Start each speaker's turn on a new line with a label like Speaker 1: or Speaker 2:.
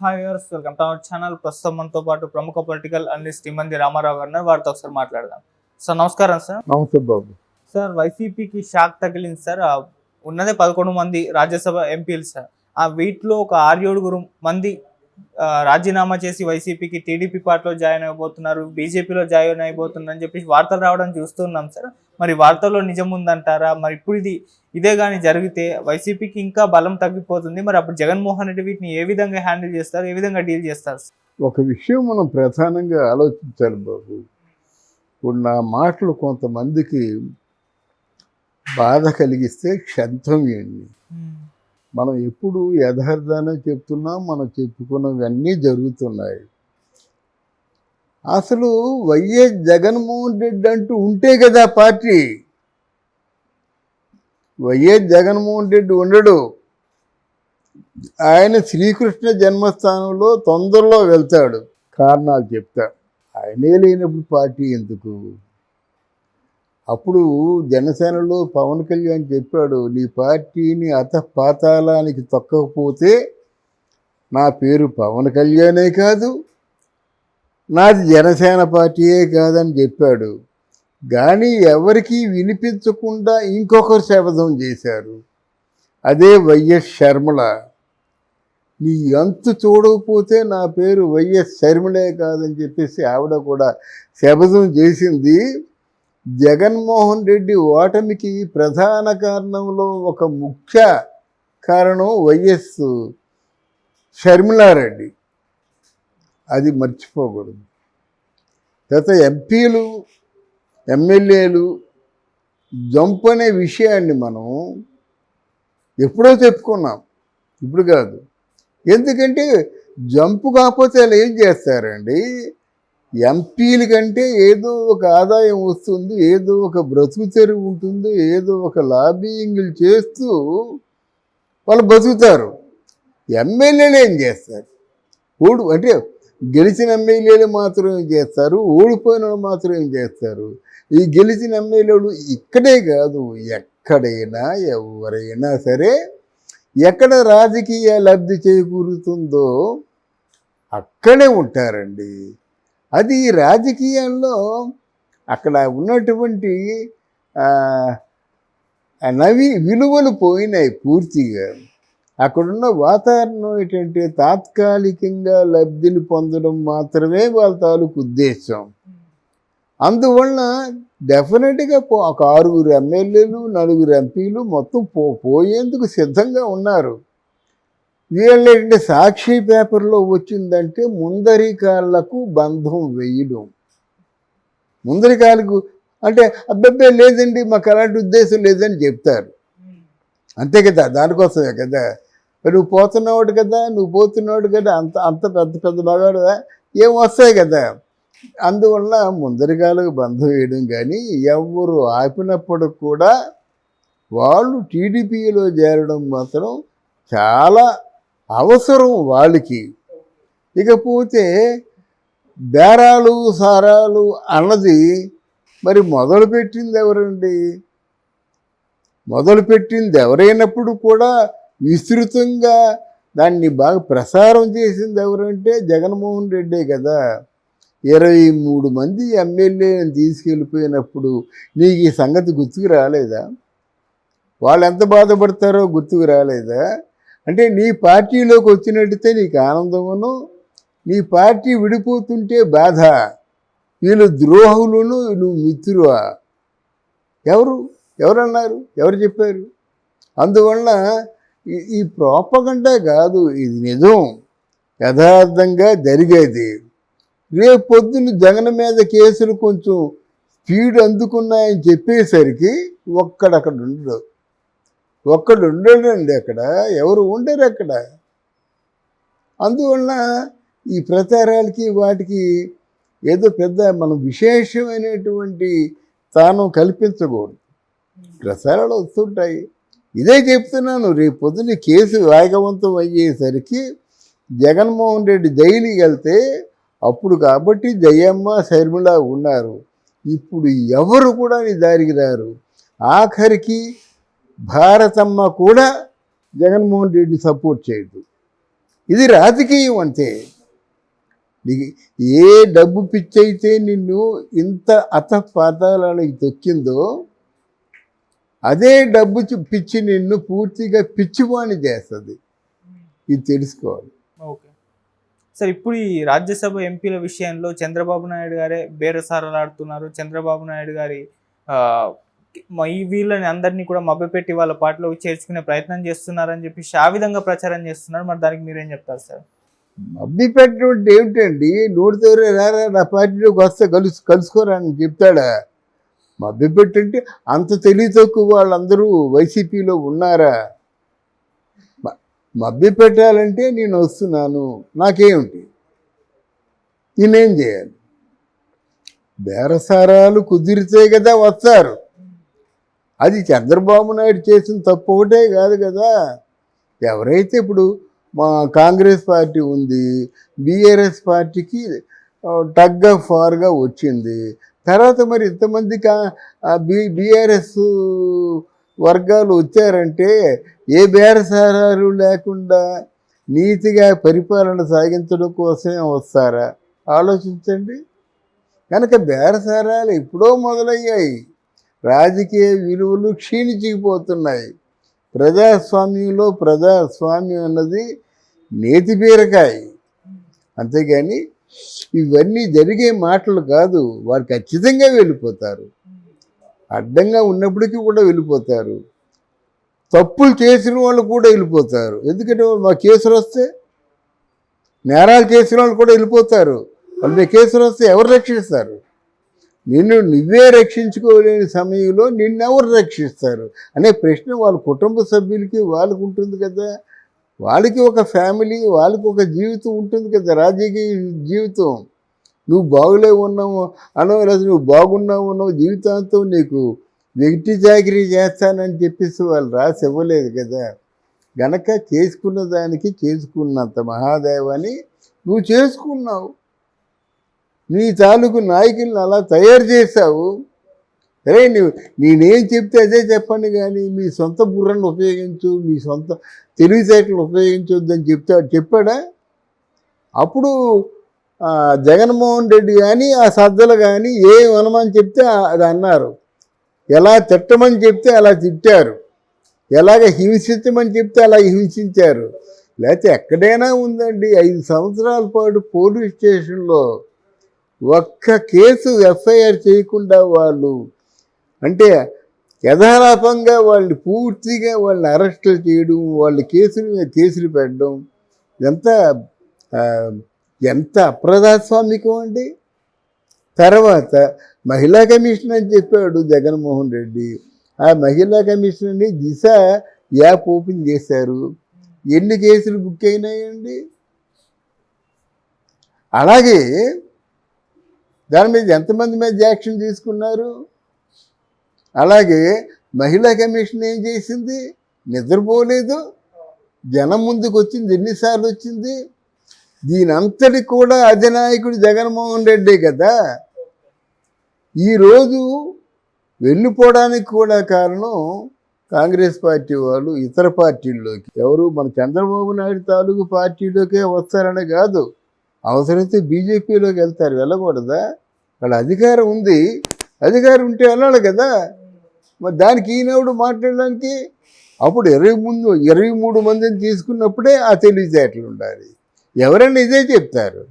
Speaker 1: Hi viewers, welcome to our channel. ప్రస్తుతం మనతో పాటు ప్రముఖ పొలిటికల్ అనలిస్ట్ ఇమ్మంది రామారావు గారు ఉన్నారు. వారితో ఒకసారి మాట్లాడదాం. సార్ నమస్కారం. సార్
Speaker 2: నమస్తే బాబు.
Speaker 1: సార్ వైసీపీకి షాక్ తగిలింది సార్. ఉన్నదే 11 మంది రాజ్యసభ ఎంపీలు సార్. వీటిలో ఒక 6-7 మంది రాజీనామా చేసి వైసీపీకి టీడీపీ పార్టీలో జాయిన్ అయిపోతున్నారు, బీజేపీలో జాయిన్ అయిపోతున్నారు అని చెప్పి వార్తలు రావడం చూస్తున్నాం సార్. మరి వార్తల్లో నిజం ఉందంటారా? మరి ఇప్పుడు ఇదే కానీ జరిగితే వైసీపీకి ఇంకా బలం తగ్గిపోతుంది. మరి అప్పుడు జగన్మోహన్ రెడ్డి వీటిని ఏ విధంగా హ్యాండిల్ చేస్తారు, ఏ విధంగా డీల్ చేస్తారు?
Speaker 2: ఒక విషయం మనం ప్రధానంగా ఆలోచించాలి బాబు. ఇప్పుడు నా మాటలు కొంతమందికి బాధ కలిగిస్తే క్షంతమేయండి. మనం ఎప్పుడు యథార్థాన్ని చెప్తున్నాం, మనం చెప్పుకున్నవన్నీ జరుగుతున్నాయి. అసలు వైఎస్ జగన్మోహన్ రెడ్డి అంటూ ఉంటే కదా పార్టీ. వైఎస్ జగన్మోహన్ రెడ్డి ఉండడు. ఆయన శ్రీకృష్ణ జన్మస్థానంలో తొందరలో వెళ్తాడు. కారణాలు చెప్తా. ఆయనే లేనప్పుడు పార్టీ ఎందుకు? అప్పుడు జనసేనలో పవన్ కళ్యాణ్ చెప్పాడు, నీ పార్టీని పాతాళానికి తొక్కకపోతే నా పేరు పవన్ కళ్యాణే కాదు, నాది జనసేన పార్టీయే కాదని చెప్పాడు. కానీ ఎవరికీ వినిపించకుండా ఇంకొకరు శపథం చేశారు. అదే వైఎస్ షర్మిల. నీ అంతు చూడకపోతే నా పేరు వైఎస్ షర్మిలే కాదని చెప్పేసి ఆవిడ కూడా శపథం చేసింది. జగన్మోహన్ రెడ్డి ఓటమికి ప్రధాన కారణంలో ఒక ముఖ్య కారణం వైఎస్ షర్మిలారెడ్డి. అది మర్చిపోకూడదు. తర్వాత ఎంపీలు ఎమ్మెల్యేలు జంప్ అనే విషయాన్ని మనం ఎప్పుడో చెప్పుకున్నాం, ఇప్పుడు కాదు. ఎందుకంటే జంపు కాకపోతే వాళ్ళు ఏం చేస్తారండి? ఎంపీల కంటే ఏదో ఒక ఆదాయం వస్తుంది, ఏదో ఒక బ్రతుకు తెరువు ఉంటుంది, ఏదో ఒక లాబింగ్లు చేస్తూ వాళ్ళు బతుకుతారు. ఎమ్మెల్యేలు ఏం చేస్తారు? అంటే గెలిచిన ఎమ్మెల్యేలు మాత్రం ఏం చేస్తారు, ఓడిపోయిన వాళ్ళు మాత్రం ఏం చేస్తారు? ఈ గెలిచిన ఎమ్మెల్యేలు ఇక్కడే కాదు, ఎక్కడైనా ఎవరైనా సరే ఎక్కడ రాజకీయ లబ్ధి చేకూరుతుందో అక్కడే ఉంటారండి. అది రాజకీయాల్లో అక్కడ ఉన్నటువంటి విలువలు పోయినాయి పూర్తిగా. అక్కడున్న వాతావరణం ఏంటంటే తాత్కాలికంగా లబ్ధిని పొందడం మాత్రమే వాళ్ళ తాలూకు ఉద్దేశం. అందువలన డెఫినెట్గా ఒక 6 ఎమ్మెల్యేలు 4 ఎంపీలు మొత్తం పోయేందుకు సిద్ధంగా ఉన్నారు. వీళ్ళేంటంటే సాక్షి పేపర్లో వచ్చిందంటే ముందరి కాళ్ళకు బంధం వేయడం. ముందరి కాళ్ళకు అంటే అబ్బాయి లేదండి, మాకు అలాంటి ఉద్దేశం లేదని చెప్తారు. అంతే కదా, దానికోసమే కదా. నువ్వు పోతున్నాడు కదా, అంత అంత పెద్ద పెద్ద మగాడుగా ఏం వస్తాయి కదా. అందువల్ల ముందరికాలకు బంధం వేయడం. కానీ ఎవరు ఆపినప్పుడు కూడా వాళ్ళు టీడీపీలో చేరడం మాత్రం చాలా అవసరం వాళ్ళకి. ఇకపోతే బేరాలు సారాలు అన్నది మరి మొదలుపెట్టింది ఎవరండి? మొదలుపెట్టింది ఎవరైనప్పుడు కూడా విస్తృతంగా దాన్ని బాగా ప్రసారం చేసింది ఎవరంటే జగన్మోహన్ రెడ్డే కదా. 23 మంది ఎమ్మెల్యేలను తీసుకెళ్ళిపోయినప్పుడు నీకు ఈ సంగతి గుర్తుకు రాలేదా? వాళ్ళు ఎంత బాధపడతారో గుర్తుకు రాలేదా? అంటే నీ పార్టీలోకి వచ్చినట్టయితే నీకు ఆనందమును, నీ పార్టీ విడిపోతుంటే బాధ. వీళ్ళు ద్రోహులను, నువ్వు మిత్రువా? ఎవరన్నారు? ఎవరు చెప్పారు? అందువల్ల ఈ ప్రోపగండా కాదు, ఇది నిజం, యథార్థంగా జరిగేది. రేపు పొద్దున్న జగన్ మీద కేసులు కొంచెం స్పీడ్ అందుకున్నాయని చెప్పేసరికి ఒక్కడక్కడ ఉండడండి. అక్కడ ఎవరు ఉండరు అక్కడ. అందువలన ఈ ప్రచారాలకి వాటికి ఏదో పెద్ద మనం విశేషమైనటువంటి స్థానం కల్పించకూడదు. ప్రచారాలు వస్తుంటాయి. ఇదే చెప్తున్నాను, రేపు పొద్దున్న కేసు వేగవంతం అయ్యేసరికి జగన్మోహన్ రెడ్డి జైలుకి వెళ్తే అప్పుడు కాబట్టి జయమ్మ షర్మిల ఉన్నారు. ఇప్పుడు ఎవరు కూడా నీ దారికి రారు. ఆఖరికి భారతమ్మ కూడా జగన్మోహన్ రెడ్డి సపోర్ట్ చేయదు. ఇది రాజకీయం అంతే. నీకు ఏ డబ్బు పిచ్చి అయితే నిన్ను ఇంత పాతాళానికి తొక్కిందో అదే డబ్బు పిచ్చి నిన్ను పూర్తిగా పిచ్చివాణి చేస్తుంది. ఇది తెలుసుకోవాలి.
Speaker 1: ఓకే సార్, ఇప్పుడు ఈ రాజ్యసభ ఎంపీల విషయంలో చంద్రబాబు నాయుడు గారే బేరసారాలాడుతున్నారు. చంద్రబాబు నాయుడు గారి ఈ వీళ్ళని అందరినీ కూడా మభ్యపెట్టి వాళ్ళ పార్టీలోకి చేర్చుకునే ప్రయత్నం చేస్తున్నారని చెప్పి ఆ విధంగా ప్రచారం చేస్తున్నారు. మరి దానికి మీరేం చెప్తారు సార్?
Speaker 2: మబ్బి పెట్టడం ఏమిటండి? నోటితో రారా నా పార్టీలోకి వస్తే కలుసుకోరా అని చెప్తాడా? మబ్బి పెట్టంటే అంత తెలివి తక్కువ వాళ్ళందరూ వైసీపీలో ఉన్నారా? మబ్బి పెట్టాలంటే నేను వస్తున్నాను, నాకేమిటి, నేనేం చేయాలి? బేరసారాలు కుదిరితే కదా వస్తారు. అది చంద్రబాబు నాయుడు చేసిన తప్పు ఒకటే కాదు కదా. ఎవరైతే ఇప్పుడు మా కాంగ్రెస్ పార్టీ ఉంది, బీఆర్ఎస్ పార్టీకి టగ్ ఆఫ్ వార్గా వచ్చింది. తర్వాత మరి ఇంతమంది బీఆర్ఎస్ వర్గాలు వచ్చారంటే ఏ బేరసారాలు లేకుండా నీతిగా పరిపాలన సాగించడం కోసమే వస్తారా? ఆలోచించండి. కనుక బేరసారాలు ఎప్పుడో మొదలయ్యాయి. రాజకీయ విలువలు క్షీణించిపోతున్నాయి. ప్రజాస్వామ్యంలో ప్రజాస్వామ్యం అన్నది నేతి బీరకాయ, అంతేగాని ఇవన్నీ జరిగే మాటలు కాదు. వారు ఖచ్చితంగా వెళ్ళిపోతారు. అడ్డంగా ఉన్నప్పటికీ కూడా వెళ్ళిపోతారు. తప్పులు చేసిన వాళ్ళు కూడా వెళ్ళిపోతారు. ఎందుకంటే మా కేసులు వస్తే, నేరాలు చేసిన వాళ్ళు కూడా వెళ్ళిపోతారు. వాళ్ళు మీ కేసులు వస్తే ఎవరు రక్షిస్తారు? నువ్వే రక్షించుకోలేని సమయంలో నిన్నెవరు రక్షిస్తారు అనే ప్రశ్న వాళ్ళ కుటుంబ సభ్యులకి వాళ్ళకు ఉంటుంది కదా. వాళ్ళకి ఒక ఫ్యామిలీ, వాళ్ళకి ఒక జీవితం ఉంటుంది కదా, రాజకీయ జీవితం. నువ్వు బాగులే ఉన్నావు అనో, లేదా నువ్వు బాగున్నావు అనో, జీవితాంతం నీకు వ్యక్తి చాకరీ చేస్తానని చెప్పేసి వాళ్ళు రాసి ఇవ్వలేదు కదా. గనక చేసుకున్న దానికి చేసుకున్నంత మహాదేవాన్ని నువ్వు చేసుకున్నావు. నీ తాలూకు నాయకులను అలా తయారు చేశావు. సరే, నేనేం చెప్తే అదే చెప్పండి, కానీ మీ సొంత బుర్రను ఉపయోగించు, మీ సొంత తెలివితేటలు ఉపయోగించొద్దని చెప్పాడా? అప్పుడు జగన్మోహన్ రెడ్డి కానీ ఆ సజ్జలు కానీ ఏం అనమని చెప్తే అది అన్నారు. ఎలా తిట్టమని చెప్తే అలా తిట్టారు. ఎలాగ హింసించమని చెప్తే అలా హింసించారు. లేకపోతే ఎక్కడైనా ఉందండి 5 సంవత్సరాల పాటు పోలీస్ స్టేషన్లో ఒక్క కేసు ఎఫ్ఐఆర్ చేయకుండా వాళ్ళు, అంటే యథాలాపంగా వాళ్ళని పూర్తిగా వాళ్ళని అరెస్టులు చేయడం, వాళ్ళ కేసులు పెట్టడం ఎంత అప్రజాస్వామికం అండి. తర్వాత మహిళా కమిషన్ అని చెప్పాడు జగన్మోహన్ రెడ్డి. ఆ మహిళా కమిషన్ని దిశ యాప్ ఓపెన్ చేశారు. ఎన్ని కేసులు బుక్ అయినాయండి? అలాగే దాని మీద ఎంతమంది మీద యాక్షన్ తీసుకున్నారు? అలాగే మహిళా కమిషన్ ఏం చేసింది? నిద్రపోలేదు. జనం ముందుకు వచ్చింది. ఎన్నిసార్లు వచ్చింది? దీని అంతటి కూడా అధినాయకుడు జగన్మోహన్ రెడ్డి కదా. ఈరోజు వెళ్ళిపోవడానికి కూడా కారణం కాంగ్రెస్ పార్టీ వాళ్ళు ఇతర పార్టీల్లోకి, ఎవరు మన చంద్రబాబు నాయుడు తాలూకు పార్టీలోకే వస్తారని కాదు, అవసరమైతే బీజేపీలోకి వెళ్తారు. వెళ్ళకూడదా? వాళ్ళ అధికారం ఉంది, అధికారం ఉంటే వెళ్ళాలి కదా. మరి దానికి ఈయనవుడు మాట్లాడడానికి అప్పుడు 23 మందిని తీసుకున్నప్పుడే ఆ తెలివితేటలు ఉండాలి. ఎవరైనా ఇదే చెప్తారు.